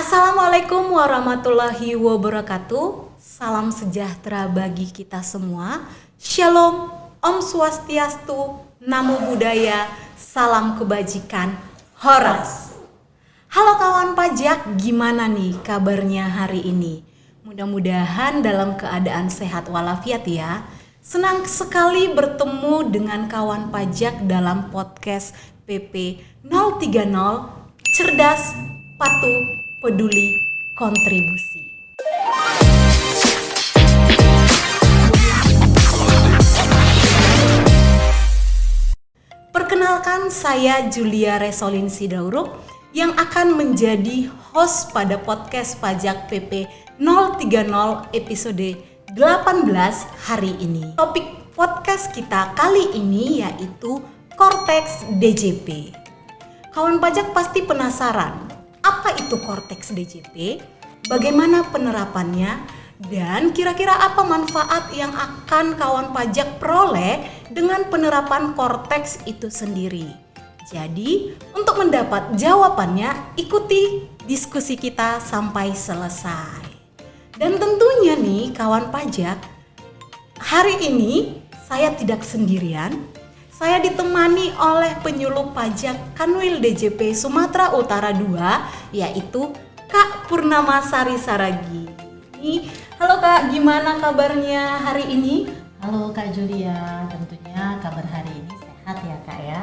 Assalamualaikum warahmatullahi wabarakatuh. Salam sejahtera bagi kita semua. Shalom, Om Swastiastu, Namo Buddhaya, salam kebajikan, Horas. Halo kawan pajak, gimana nih kabarnya hari ini? Mudah-mudahan dalam keadaan sehat walafiat ya. Senang sekali bertemu dengan kawan pajak dalam podcast PP 030, cerdas, patuh, peduli, kontribusi. Perkenalkan, saya Julia Resolin Sidauruk yang akan menjadi host pada podcast pajak PP 030 episode 18 hari ini. Topik podcast kita kali ini yaitu Cortex DJP. Kawan pajak pasti penasaran, apa itu Cortex DJP? Bagaimana penerapannya? Dan kira-kira apa manfaat yang akan kawan pajak peroleh dengan penerapan Cortex itu sendiri? Jadi, untuk mendapat jawabannya, ikuti diskusi kita sampai selesai. Dan tentunya nih kawan pajak, hari ini saya tidak sendirian. Saya ditemani oleh penyuluh pajak Kanwil DJP Sumatera Utara 2, yaitu Kak Purnamasari Saragi. Halo Kak, gimana kabarnya hari ini? Halo Kak Julia, tentunya kabar hari ini sehat ya Kak ya.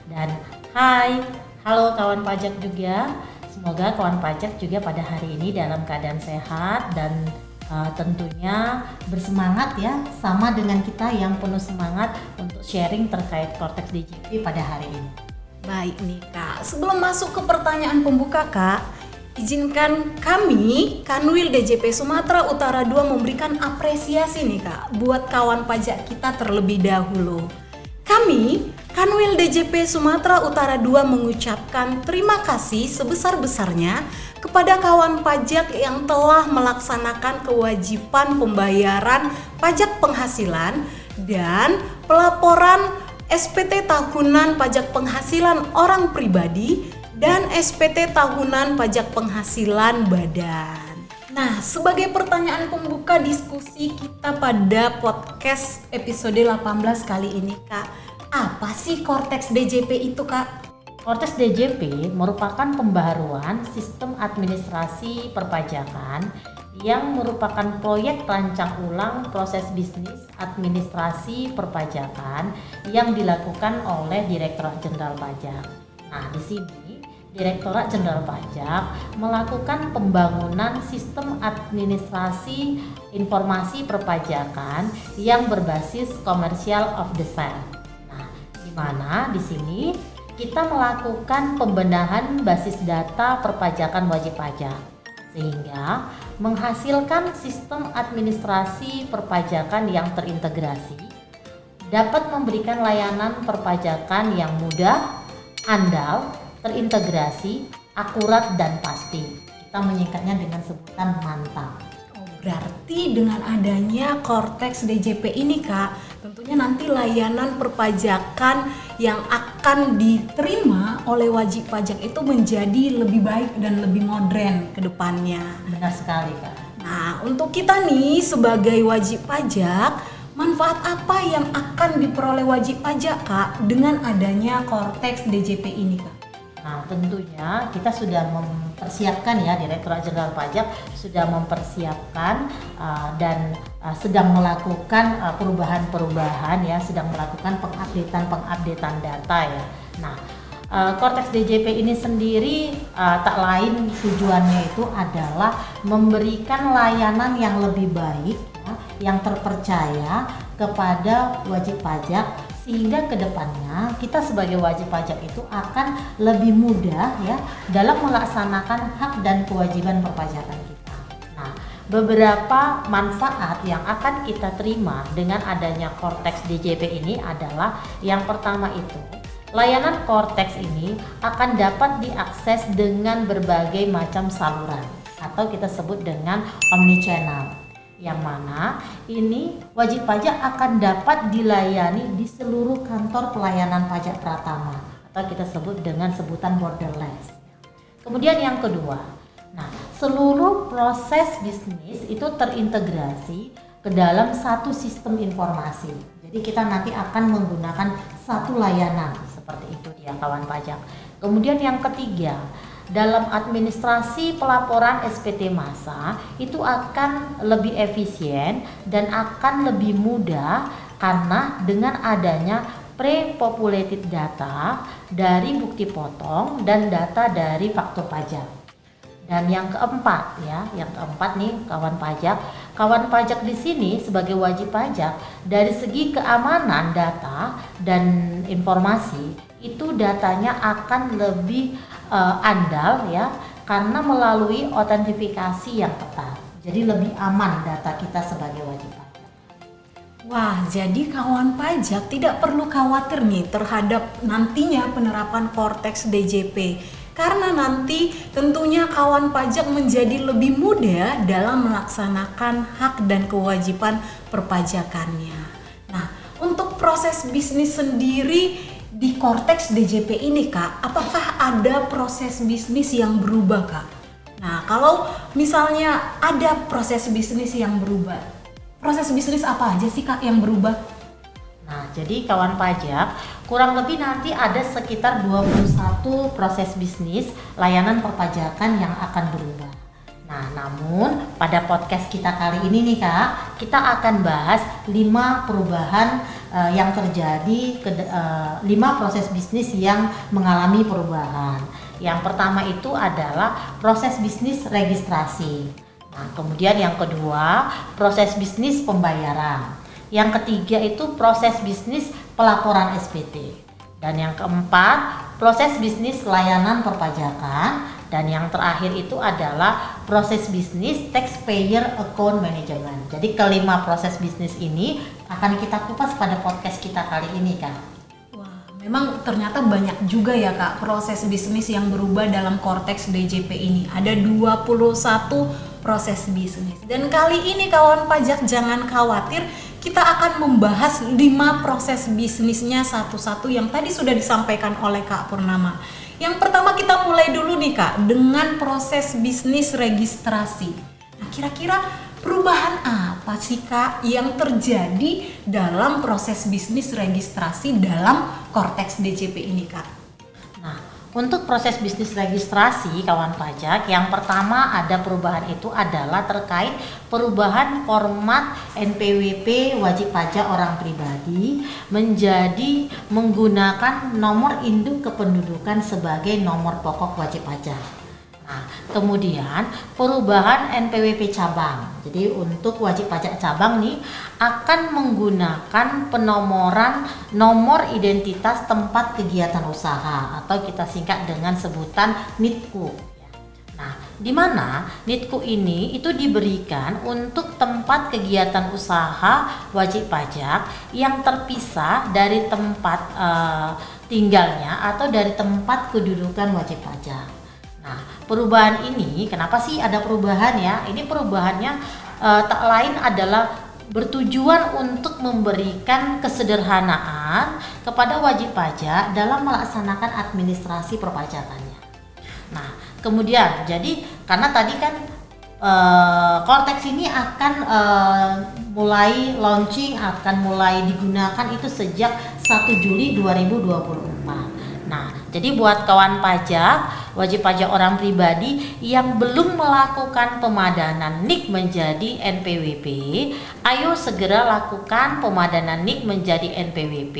Dan hai, halo kawan pajak juga. Semoga kawan pajak juga pada hari ini dalam keadaan sehat dan tentunya bersemangat ya, sama dengan kita yang penuh semangat untuk sharing terkait Cortex DJP pada hari ini. Baik nih Kak, sebelum masuk ke pertanyaan pembuka Kak, izinkan kami Kanwil DJP Sumatera Utara 2 memberikan apresiasi nih Kak buat kawan pajak kita terlebih dahulu. Kami Kanwil DJP Sumatera Utara 2 mengucapkan terima kasih sebesar-besarnya kepada kawan pajak yang telah melaksanakan kewajiban pembayaran pajak penghasilan dan pelaporan SPT tahunan pajak penghasilan orang pribadi dan SPT tahunan pajak penghasilan badan. Nah, sebagai pertanyaan pembuka diskusi kita pada podcast episode 18 kali ini Kak, apa sih Cortex DJP itu Kak? Cortex DJP merupakan pembaharuan sistem administrasi perpajakan yang merupakan proyek rancang ulang proses bisnis administrasi perpajakan yang dilakukan oleh Direktorat Jenderal Pajak. Nah, di sini Direktorat Jenderal Pajak melakukan pembangunan sistem administrasi informasi perpajakan yang berbasis commercial of the sale. Nah, di mana di sini kita melakukan pembenahan basis data perpajakan wajib pajak sehingga menghasilkan sistem administrasi perpajakan yang terintegrasi dapat memberikan layanan perpajakan yang mudah, andal, terintegrasi, akurat dan pasti. Kita menyingkatnya dengan sebutan mantap. Berarti dengan adanya Cortex DJP ini Kak, tentunya nanti layanan perpajakan yang akan diterima oleh wajib pajak itu menjadi lebih baik dan lebih modern ke depannya. Benar sekali Kak. Nah, untuk kita nih sebagai wajib pajak, manfaat apa yang akan diperoleh wajib pajak Kak dengan adanya Cortex DJP ini Kak? Nah, tentunya kita sudah mempersiapkan ya, Direktorat Jenderal Pajak sudah mempersiapkan dan sedang melakukan perubahan-perubahan ya, sedang melakukan pengupdatean data ya. Nah, Cortex DJP ini sendiri tak lain tujuannya itu adalah memberikan layanan yang lebih baik ya, yang terpercaya kepada wajib pajak, sehingga kedepannya kita sebagai wajib pajak itu akan lebih mudah ya dalam melaksanakan hak dan kewajiban perpajakan kita. Nah, beberapa manfaat yang akan kita terima dengan adanya Cortex DJP ini adalah yang pertama itu, layanan Cortex ini akan dapat diakses dengan berbagai macam saluran atau kita sebut dengan omnichannel. Yang mana ini wajib pajak akan dapat dilayani di seluruh kantor pelayanan pajak pratama atau kita sebut dengan sebutan borderless. Kemudian yang kedua, nah seluruh proses bisnis itu terintegrasi ke dalam satu sistem informasi. Jadi kita nanti akan menggunakan satu layanan seperti itu dia kawan pajak. Kemudian yang ketiga, dalam administrasi pelaporan SPT massa itu akan lebih efisien dan akan lebih mudah karena dengan adanya pre-populated data dari bukti potong dan data dari faktur pajak. Dan yang keempat nih kawan pajak di sini sebagai wajib pajak dari segi keamanan data dan informasi itu datanya akan lebih andal ya karena melalui autentifikasi yang ketat. Jadi lebih aman data kita sebagai wajib pajak. Wah, jadi kawan pajak tidak perlu khawatir nih terhadap nantinya penerapan Cortex DJP. Karena nanti tentunya kawan pajak menjadi lebih mudah dalam melaksanakan hak dan kewajiban perpajakannya. Nah, untuk proses bisnis sendiri di Cortex DJP ini Kak, apakah ada proses bisnis yang berubah Kak? Nah, kalau misalnya ada proses bisnis yang berubah, proses bisnis apa aja sih Kak yang berubah? Nah, jadi kawan pajak, kurang lebih nanti ada sekitar 21 proses bisnis layanan perpajakan yang akan berubah. Nah, namun pada podcast kita kali ini nih Kak, kita akan bahas 5 perubahan yang terjadi, 5 proses bisnis yang mengalami perubahan. Yang pertama itu adalah proses bisnis registrasi. Nah, kemudian yang kedua, proses bisnis pembayaran. Yang ketiga itu proses bisnis pelaporan SPT. Dan yang keempat, proses bisnis layanan perpajakan. Dan yang terakhir itu adalah proses bisnis taxpayer account management. Jadi kelima proses bisnis ini akan kita kupas pada podcast kita kali ini Kak. Wah, memang ternyata banyak juga ya Kak proses bisnis yang berubah dalam Cortex DJP ini. Ada 21 proses bisnis. Dan kali ini kawan pajak jangan khawatir, kita akan membahas 5 proses bisnisnya satu-satu yang tadi sudah disampaikan oleh Kak Purnama. Yang pertama kita mulai dulu nih Kak dengan proses bisnis registrasi. Nah, kira-kira perubahan apa sih Kak yang terjadi dalam proses bisnis registrasi dalam Cortex DJP ini Kak? Nah, untuk proses bisnis registrasi kawan pajak, yang pertama ada perubahan itu adalah terkait perubahan format NPWP wajib pajak orang pribadi menjadi menggunakan nomor induk kependudukan sebagai nomor pokok wajib pajak. Nah, kemudian perubahan NPWP cabang. Jadi untuk wajib pajak cabang nih akan menggunakan penomoran nomor identitas tempat kegiatan usaha atau kita singkat dengan sebutan NITKU. Nah, di mana NITKU ini itu diberikan untuk tempat kegiatan usaha wajib pajak yang terpisah dari tempat tinggalnya atau dari tempat kedudukan wajib pajak. Nah, perubahan ini, kenapa sih ada perubahan ya? Ini perubahannya tak lain adalah bertujuan untuk memberikan kesederhanaan kepada wajib pajak dalam melaksanakan administrasi perpajakannya. Nah, kemudian jadi karena tadi kan Cortex ini akan mulai launching, akan mulai digunakan itu sejak 1 Juli 2024. Nah, jadi buat kawan pajak, wajib pajak orang pribadi yang belum melakukan pemadanan NIK menjadi NPWP, ayo segera lakukan pemadanan NIK menjadi NPWP,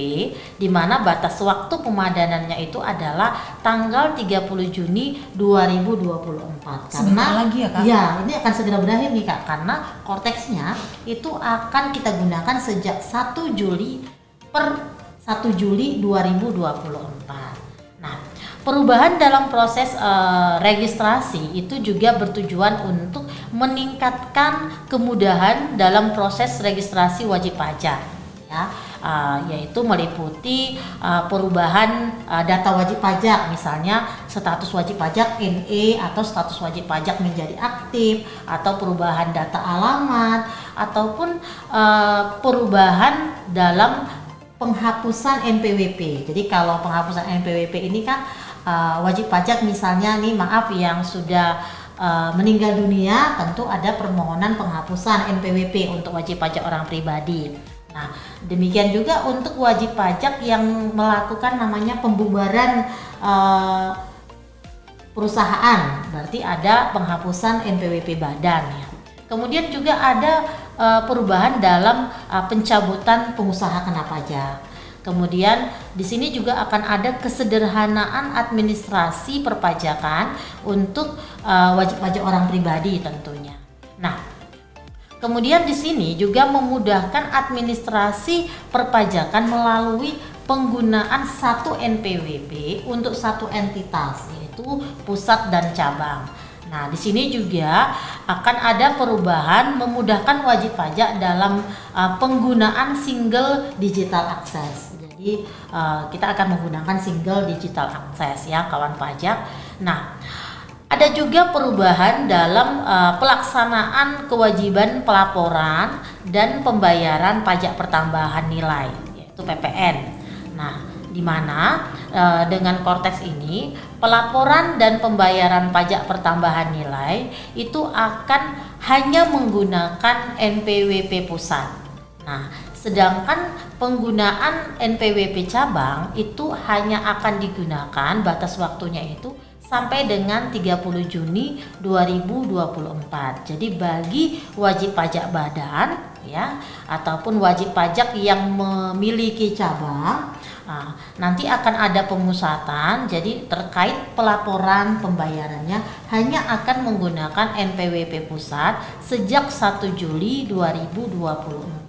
di mana batas waktu pemadanannya itu adalah tanggal 30 Juni 2024. Sebentar lagi ya Kak? Ya, ini akan segera berakhir nih Kak, karena Cortex-nya itu akan kita gunakan sejak 1 Juli 2024. Nah, perubahan dalam proses registrasi itu juga bertujuan untuk meningkatkan kemudahan dalam proses registrasi wajib pajak, ya, yaitu meliputi perubahan data wajib pajak, misalnya status wajib pajak NE atau status wajib pajak menjadi aktif, atau perubahan data alamat, ataupun perubahan dalam penghapusan NPWP. Jadi kalau penghapusan NPWP ini kan wajib pajak misalnya nih maaf yang sudah meninggal dunia, tentu ada permohonan penghapusan NPWP untuk wajib pajak orang pribadi. Nah, demikian juga untuk wajib pajak yang melakukan namanya pembubaran perusahaan, berarti ada penghapusan NPWP badan ya. Kemudian juga ada perubahan dalam pencabutan pengusaha kena pajak. Kemudian di sini juga akan ada kesederhanaan administrasi perpajakan untuk wajib pajak orang pribadi tentunya. Nah, kemudian di sini juga memudahkan administrasi perpajakan melalui penggunaan satu NPWP untuk satu entitas, yaitu pusat dan cabang. Nah, di sini juga akan ada perubahan memudahkan wajib pajak dalam penggunaan single digital access. Jadi kita akan menggunakan single digital access ya kawan pajak. Nah, ada juga perubahan dalam pelaksanaan kewajiban pelaporan dan pembayaran pajak pertambahan nilai, yaitu PPN. Nah, di mana dengan konteks ini pelaporan dan pembayaran pajak pertambahan nilai itu akan hanya menggunakan NPWP pusat. Nah, sedangkan penggunaan NPWP cabang itu hanya akan digunakan batas waktunya itu sampai dengan 30 Juni 2024. Jadi bagi wajib pajak badan ya ataupun wajib pajak yang memiliki cabang, nanti akan ada pemusatan. Jadi terkait pelaporan pembayarannya hanya akan menggunakan NPWP pusat sejak 1 Juli 2024.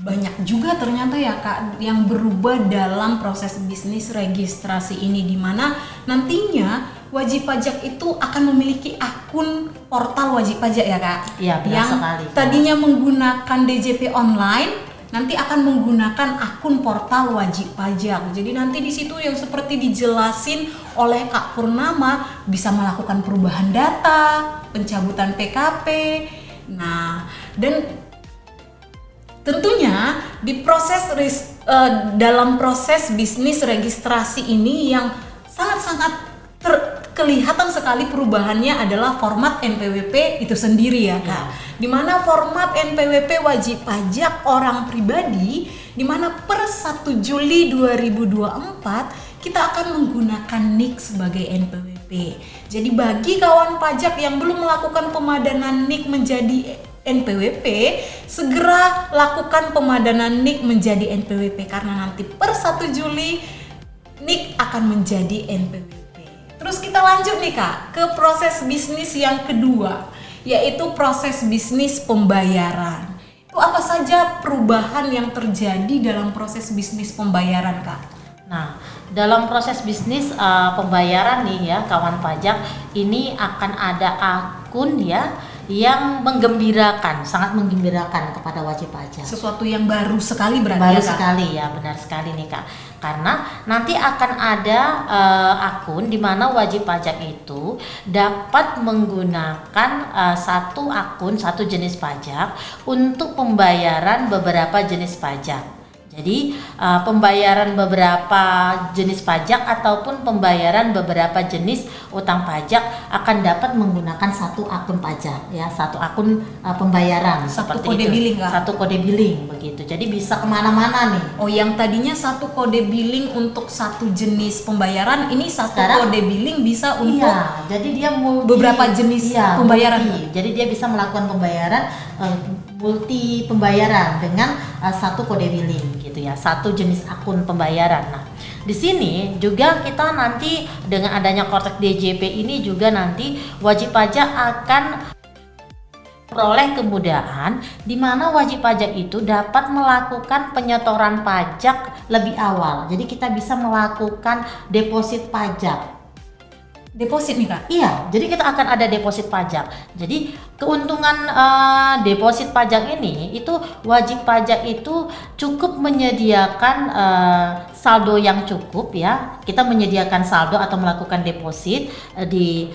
Banyak juga ternyata ya Kak yang berubah dalam proses bisnis registrasi ini, di mana nantinya wajib pajak itu akan memiliki akun portal wajib pajak ya Kak. Iya, benar yang sekali. tadinya menggunakan DJP online nanti akan menggunakan akun portal wajib pajak. Jadi nanti di situ yang seperti dijelasin oleh Kak Purnama bisa melakukan perubahan data, pencabutan PKP. Nah, dan tentunya di dalam proses bisnis registrasi ini yang sangat-sangat kelihatan sekali perubahannya adalah format NPWP itu sendiri ya Kak. Dimana format NPWP wajib pajak orang pribadi, dimana per 1 Juli 2024 kita akan menggunakan NIK sebagai NPWP. Jadi bagi kawan pajak yang belum melakukan pemadanan NIK menjadi NPWP, segera lakukan pemadanan NIK menjadi NPWP karena nanti per 1 Juli NIK akan menjadi NPWP. Terus kita lanjut nih Kak ke proses bisnis yang kedua, yaitu proses bisnis pembayaran. Itu apa saja perubahan yang terjadi dalam proses bisnis pembayaran Kak? Nah, dalam proses bisnis pembayaran nih ya kawan pajak, ini akan ada akun ya yang menggembirakan, sangat menggembirakan kepada wajib pajak. Sesuatu yang baru sekali berarti baru ya Kak? Sekali ya, benar sekali nih Kak. Karena nanti akan ada akun di mana wajib pajak itu dapat menggunakan satu akun, satu jenis pajak untuk pembayaran beberapa jenis pajak. Jadi pembayaran beberapa jenis pajak ataupun pembayaran beberapa jenis utang pajak akan dapat menggunakan satu akun pajak ya, satu akun pembayaran, satu seperti kode itu. billing Kak? Satu kode billing begitu. Jadi bisa kemana-mana nih. Oh, yang tadinya satu kode billing untuk satu jenis pembayaran, ini satu kode billing bisa untuk jadi dia beberapa jenis pembayaran. Jadi dia bisa melakukan pembayaran multi pembayaran dengan satu kode billing gitu ya, satu jenis akun pembayaran. Nah, di sini juga kita nanti dengan adanya kotak DJP ini juga nanti wajib pajak akan memperoleh kemudahan di mana wajib pajak itu dapat melakukan penyetoran pajak lebih awal. Jadi kita bisa melakukan deposit pajak. Deposit nih Kak? Iya, jadi kita akan ada deposit pajak. Jadi keuntungan deposit pajak ini itu wajib pajak itu cukup menyediakan saldo yang cukup ya. Kita menyediakan saldo atau melakukan deposit di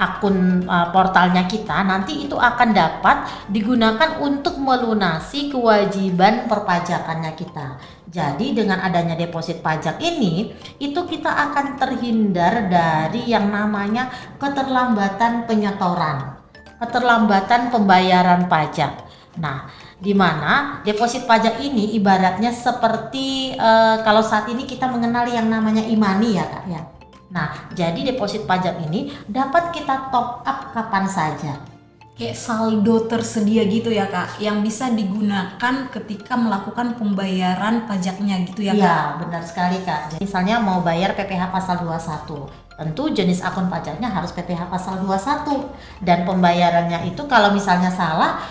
akun portalnya kita, nanti itu akan dapat digunakan untuk melunasi kewajiban perpajakannya kita. Jadi dengan adanya deposit pajak ini, itu kita akan terhindar dari yang namanya keterlambatan penyetoran, keterlambatan pembayaran pajak. Nah, di mana deposit pajak ini ibaratnya seperti kalau saat ini kita mengenal yang namanya e-money ya Kak ya. Nah, jadi deposit pajak ini dapat kita top up kapan saja. Kayak saldo tersedia gitu ya Kak, yang bisa digunakan ketika melakukan pembayaran pajaknya gitu ya Kak? Iya, benar sekali Kak. Jadi, misalnya mau bayar PPh pasal 21, tentu jenis akun pajaknya harus PPh pasal 21. Dan pembayarannya itu kalau misalnya salah,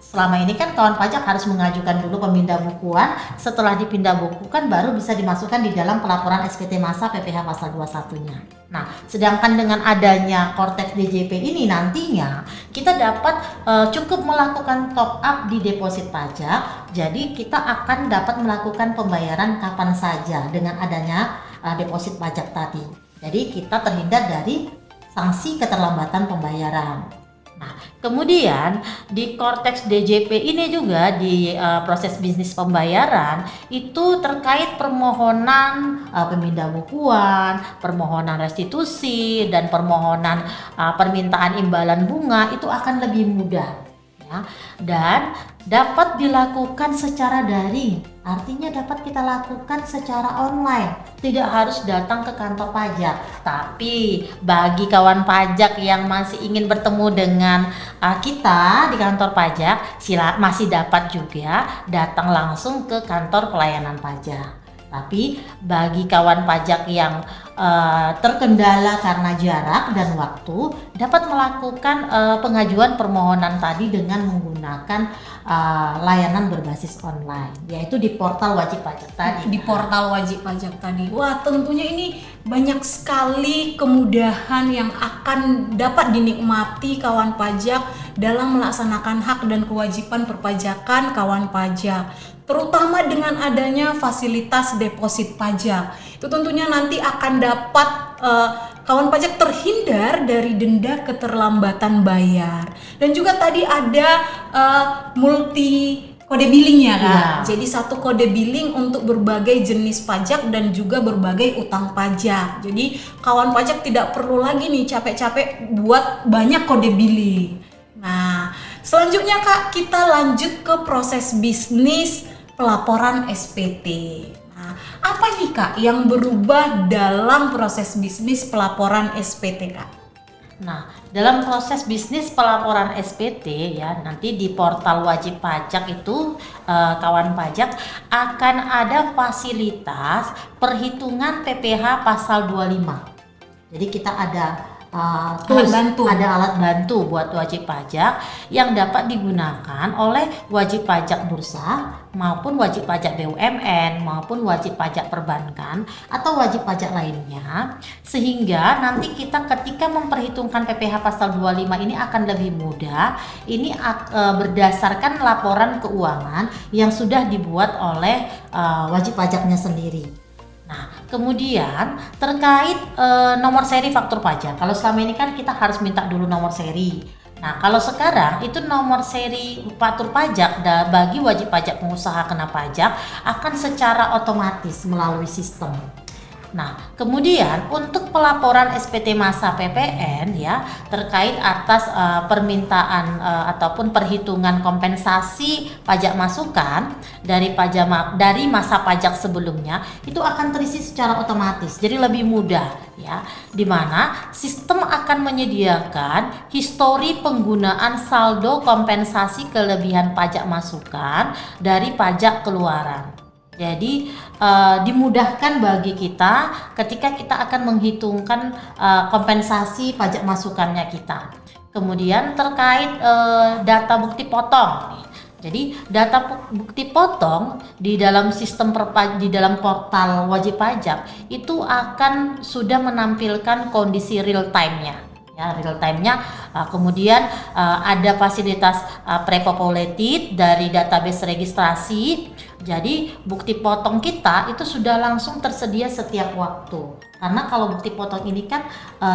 selama ini kan kawan pajak harus mengajukan dulu pemindah bukuan, setelah dipindah bukukan baru bisa dimasukkan di dalam pelaporan SPT masa PPh pasal 21-nya. Nah, sedangkan dengan adanya Kortex DJP ini nantinya kita dapat cukup melakukan top up di deposit pajak. Jadi kita akan dapat melakukan pembayaran kapan saja dengan adanya deposit pajak tadi. Jadi kita terhindar dari sanksi keterlambatan pembayaran. Nah, kemudian di Kortex DJP ini juga di proses bisnis pembayaran itu terkait permohonan pemindah bukuan, permohonan restitusi, dan permohonan permintaan imbalan bunga itu akan lebih mudah ya, dan dapat dilakukan secara daring. Artinya dapat kita lakukan secara online, tidak harus datang ke kantor pajak. Tapi bagi kawan pajak yang masih ingin bertemu dengan kita di kantor pajak, masih dapat juga datang langsung ke kantor pelayanan pajak. Tapi bagi kawan pajak yang terkendala karena jarak dan waktu, dapat melakukan pengajuan permohonan tadi dengan menggunakan layanan berbasis online, yaitu di portal wajib pajak tadi. Di portal wajib pajak tadi. Wah, tentunya ini banyak sekali kemudahan yang akan dapat dinikmati kawan pajak dalam melaksanakan hak dan kewajiban perpajakan kawan pajak, terutama dengan adanya fasilitas deposit pajak. Itu tentunya nanti akan dapat kawan pajak terhindar dari denda keterlambatan bayar. Dan juga tadi ada multi kode billing ya Kak. Ya. Jadi satu kode billing untuk berbagai jenis pajak dan juga berbagai utang pajak. Jadi kawan pajak tidak perlu lagi nih capek-capek buat banyak kode billing. Nah, selanjutnya Kak, kita lanjut ke proses bisnis pelaporan SPT. Nah, apa nih Kak yang berubah dalam proses bisnis pelaporan SPT Kak? Nah, dalam proses bisnis pelaporan SPT ya, nanti di portal wajib pajak itu kawan pajak akan ada fasilitas perhitungan PPh pasal 25. Jadi kita ada alat bantu buat wajib pajak yang dapat digunakan oleh wajib pajak bursa maupun wajib pajak BUMN maupun wajib pajak perbankan atau wajib pajak lainnya, sehingga nanti kita ketika memperhitungkan PPh pasal 25 ini akan lebih mudah. Ini berdasarkan laporan keuangan yang sudah dibuat oleh wajib pajaknya sendiri. Nah, kemudian terkait nomor seri faktur pajak. Kalau selama ini kan kita harus minta dulu nomor seri. Nah, kalau sekarang itu nomor seri faktur pajak bagi wajib pajak pengusaha kena pajak akan secara otomatis melalui sistem. Nah, kemudian untuk pelaporan SPT masa PPN ya terkait atas permintaan ataupun perhitungan kompensasi pajak masukan dari masa pajak sebelumnya itu akan terisi secara otomatis. Jadi lebih mudah ya, di mana sistem akan menyediakan histori penggunaan saldo kompensasi kelebihan pajak masukan dari pajak keluaran. Jadi dimudahkan bagi kita ketika kita akan menghitungkan kompensasi pajak masukannya kita. Kemudian terkait data bukti potong. Jadi data bukti potong di dalam sistem di dalam portal wajib pajak itu akan sudah menampilkan kondisi real time-nya. Ya, real time-nya. Kemudian ada fasilitas pre-populated dari database registrasi Jadi bukti potong kita itu sudah langsung tersedia setiap waktu. Karena kalau bukti potong ini kan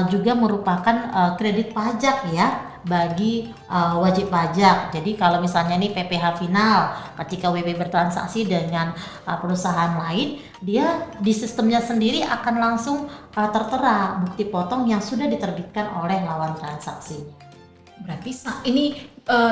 juga merupakan kredit pajak ya bagi wajib pajak. Jadi kalau misalnya nih PPh final ketika WP bertransaksi dengan perusahaan lain, dia di sistemnya sendiri akan langsung tertera bukti potong yang sudah diterbitkan oleh lawan transaksinya. Berarti ini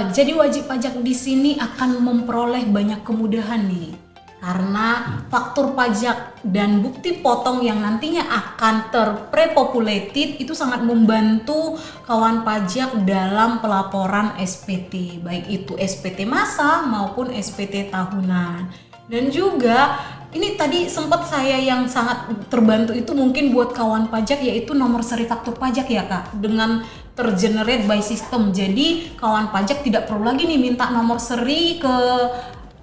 jadi wajib pajak di sini akan memperoleh banyak kemudahan nih, karena faktur pajak dan bukti potong yang nantinya akan terprepopulated itu sangat membantu kawan pajak dalam pelaporan SPT, baik itu SPT masa maupun SPT tahunan. Dan juga ini tadi sempat saya yang sangat terbantu itu mungkin buat kawan pajak, yaitu nomor seri faktur pajak ya Kak, dengan tergenerate by system. Jadi kawan pajak tidak perlu lagi nih minta nomor seri ke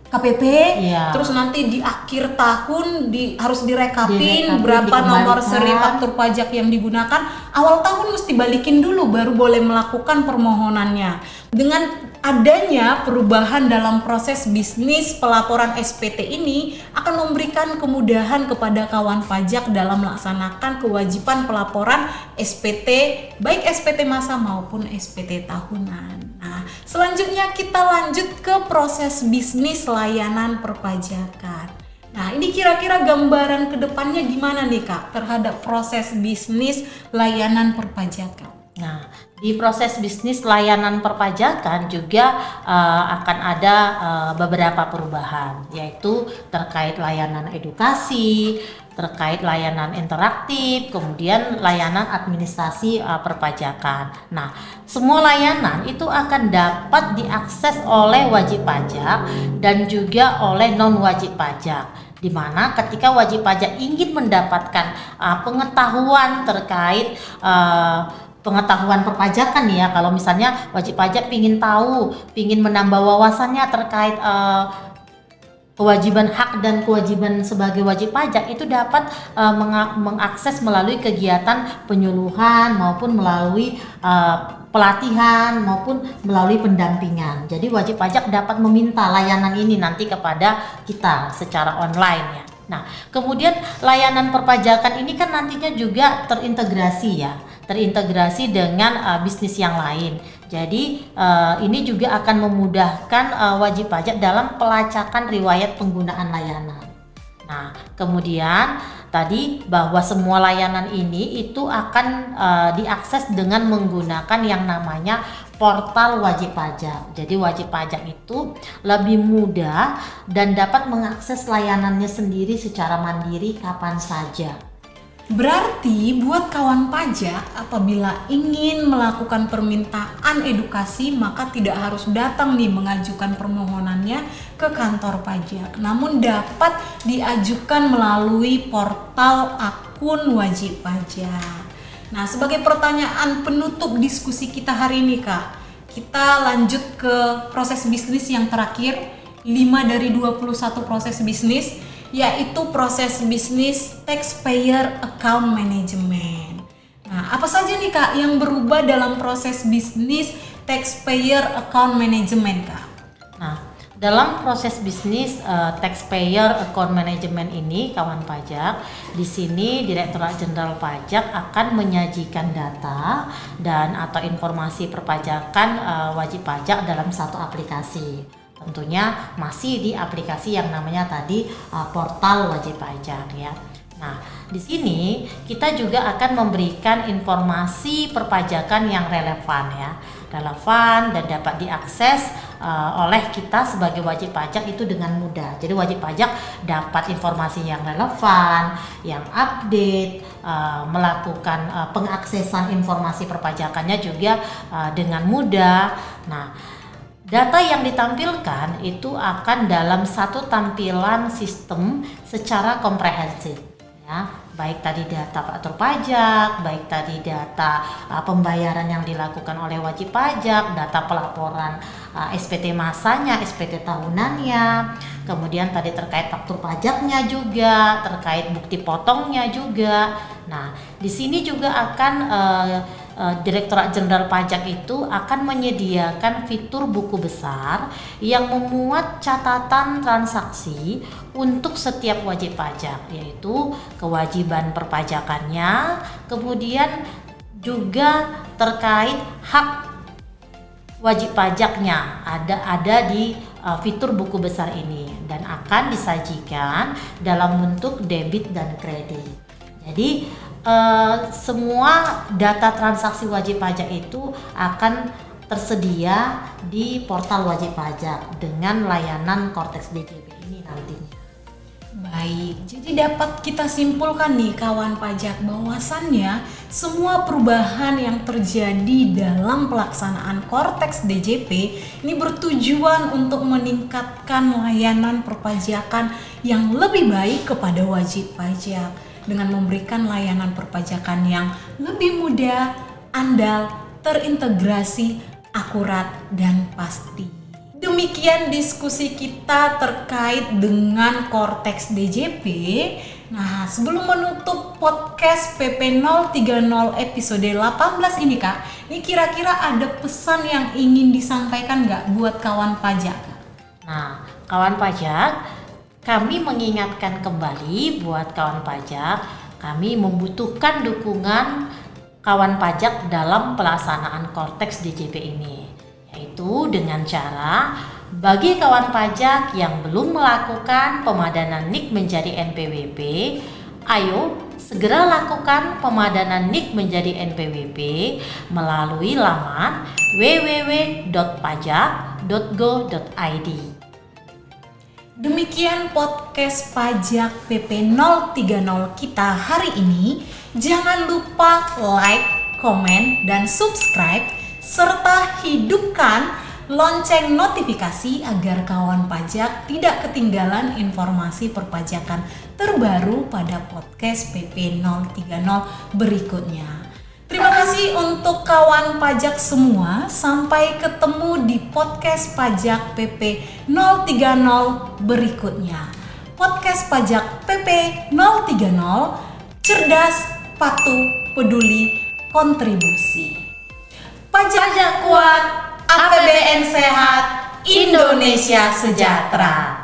KPP, terus nanti di akhir tahun harus direkapin berapa nomor seri faktur pajak yang digunakan. Awal tahun mesti balikin dulu baru boleh melakukan permohonannya. Dengan adanya perubahan dalam proses bisnis pelaporan SPT ini akan memberikan kemudahan kepada kawan pajak dalam melaksanakan kewajiban pelaporan SPT, baik SPT masa maupun SPT tahunan. Nah, selanjutnya kita lanjut ke proses bisnis layanan perpajakan. Nah, ini kira-kira gambaran kedepannya gimana nih Kak terhadap proses bisnis layanan perpajakan? Nah, di proses bisnis layanan perpajakan juga akan ada beberapa perubahan, yaitu terkait layanan edukasi, terkait layanan interaktif, kemudian layanan administrasi perpajakan. Nah, semua layanan itu akan dapat diakses oleh wajib pajak dan juga oleh non wajib pajak. Di mana ketika wajib pajak ingin mendapatkan pengetahuan terkait pengetahuan perpajakan ya, kalau misalnya wajib pajak ingin menambah wawasannya terkait kewajiban hak dan kewajiban sebagai wajib pajak, itu dapat mengakses melalui kegiatan penyuluhan maupun melalui pelatihan maupun melalui pendampingan. Jadi wajib pajak dapat meminta layanan ini nanti kepada kita secara online ya. Nah, kemudian layanan perpajakan ini kan nantinya juga terintegrasi dengan bisnis yang lain. Jadi ini juga akan memudahkan wajib pajak dalam pelacakan riwayat penggunaan layanan. Nah, kemudian tadi bahwa semua layanan ini itu akan diakses dengan menggunakan yang namanya portal wajib pajak. Jadi wajib pajak itu lebih mudah dan dapat mengakses layanannya sendiri secara mandiri kapan saja. Berarti buat kawan pajak apabila ingin melakukan permintaan edukasi maka tidak harus datang nih mengajukan permohonannya ke kantor pajak, namun dapat diajukan melalui portal akun wajib pajak. Nah, sebagai pertanyaan penutup diskusi kita hari ini Kak, kita lanjut ke proses bisnis yang terakhir, 5 dari 21 proses bisnis, yaitu proses bisnis taxpayer account management. Nah, apa saja nih Kak yang berubah dalam proses bisnis taxpayer account management Kak? Nah, dalam proses bisnis taxpayer account management ini, kawan pajak, di sini Direktorat Jenderal Pajak akan menyajikan data dan atau informasi perpajakan wajib pajak dalam satu aplikasi. Tentunya masih di aplikasi yang namanya tadi portal wajib pajak ya. Nah, di sini kita juga akan memberikan informasi perpajakan yang relevan dan dapat diakses oleh kita sebagai wajib pajak itu dengan mudah. Jadi wajib pajak dapat informasi yang relevan, yang update, melakukan pengaksesan informasi perpajakannya juga dengan mudah. Nah, data yang ditampilkan itu akan dalam satu tampilan sistem secara komprehensif ya, baik tadi data faktur pajak, baik tadi data pembayaran yang dilakukan oleh wajib pajak, data pelaporan SPT masanya, SPT tahunannya, kemudian tadi terkait faktur pajaknya juga, terkait bukti potongnya juga. Nah, di sini juga akan Direktorat Jenderal Pajak itu akan menyediakan fitur buku besar yang memuat catatan transaksi untuk setiap wajib pajak, yaitu kewajiban perpajakannya, kemudian juga terkait hak wajib pajaknya ada di fitur buku besar ini, dan akan disajikan dalam bentuk debit dan kredit. Jadi semua data transaksi wajib pajak itu akan tersedia di portal wajib pajak dengan layanan Cortex DJP ini nantinya. Baik, jadi dapat kita simpulkan nih kawan pajak bahwasannya semua perubahan yang terjadi dalam pelaksanaan Cortex DJP ini bertujuan untuk meningkatkan layanan perpajakan yang lebih baik kepada wajib pajak dengan memberikan layanan perpajakan yang lebih mudah, andal, terintegrasi, akurat, dan pasti. Demikian diskusi kita terkait dengan Cortex DJP. Nah, sebelum menutup podcast PP 030 episode 18 ini Kak, ini kira-kira ada pesan yang ingin disampaikan nggak buat kawan pajak? Nah, kawan pajak, kami mengingatkan kembali buat kawan pajak, kami membutuhkan dukungan kawan pajak dalam pelaksanaan Cortex DJP ini. Yaitu dengan cara bagi kawan pajak yang belum melakukan pemadanan NIK menjadi NPWP, ayo segera lakukan pemadanan NIK menjadi NPWP melalui laman www.pajak.go.id. Demikian podcast pajak PP 030 kita hari ini. Jangan lupa like, komen, dan subscribe serta hidupkan lonceng notifikasi agar kawan pajak tidak ketinggalan informasi perpajakan terbaru pada podcast PP 030 berikutnya. Terima kasih untuk kawan pajak semua. Sampai ketemu di podcast pajak PP 030 berikutnya. Podcast pajak PP 030, cerdas, patuh, peduli, kontribusi. Pajak kuat, APBN sehat, Indonesia sejahtera.